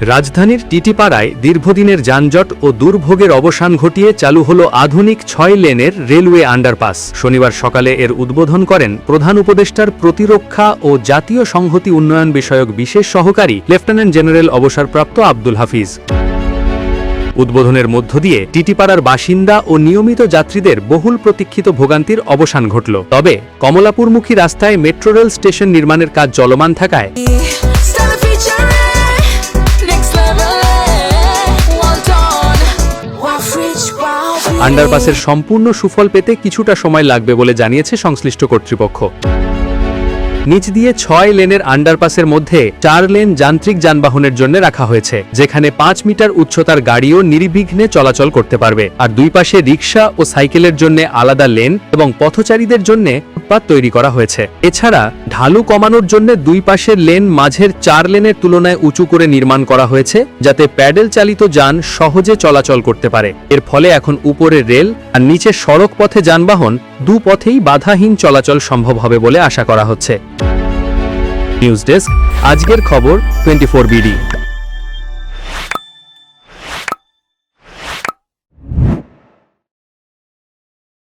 রাজধানীর টিটিপাড়ায় দীর্ঘদিনের যানজট ও দুর্ভোগের অবসান ঘটিয়ে চালু হলো আধুনিক ৬ লেনের রেলওয়ে আন্ডারপাস। শনিবার সকালে এর উদ্বোধন করেন প্রধান উপদেষ্টার প্রতিরক্ষা ও জাতীয় সংহতি উন্নয়ন বিষয়ক বিশেষ সহকারী লেফটেন্যান্ট জেনারেল অবসরপ্রাপ্ত আব্দুল হাফিজ। উদ্বোধনের মধ্য দিয়ে টিটিপাড়ার বাসিন্দা ও নিয়মিত যাত্রীদের বহুল প্রতীক্ষিত ভোগান্তির অবসান ঘটল। তবে কমলাপুরমুখী রাস্তায় মেট্রো রেল স্টেশন নির্মাণের কাজ চলমান থাকায় আন্ডারপাসের সম্পূর্ণ সুফল পেতে কিছুটা সময় লাগবে বলে জানিয়েছে সংশ্লিষ্ট কর্তৃপক্ষ। নিচ দিয়ে ৬ লেনের আন্ডারপাসের মধ্যে ৪ লেন যান্ত্রিক যানবাহনের জন্য রাখা হয়েছে, যেখানে ৫ মিটার উচ্চতার গাড়িও নির্বিঘ্নে চলাচল করতে পারবে। আর দুই পাশে রিকশা ও সাইকেলের জন্য আলাদা লেন এবং পথচারীদের জন্য ফুটপাত তৈরি করা হয়েছে। এছাড়া ঢালু কমানোর জন্য দুই পাশের লেন মাঝের ৪ লেনের তুলনায় উঁচু করে নির্মাণ করা হয়েছে, যাতে প্যাডেল চালিত যান সহজে চলাচল করতে পারে। এর ফলে এখন উপরে রেল আর নিচে সড়ক পথে যানবাহন দুপথেই বাধাহীন চলাচল সম্ভব হবে বলে আশা করা হচ্ছে। নিউজ ডেস্ক, আজকের খবর 24 BD।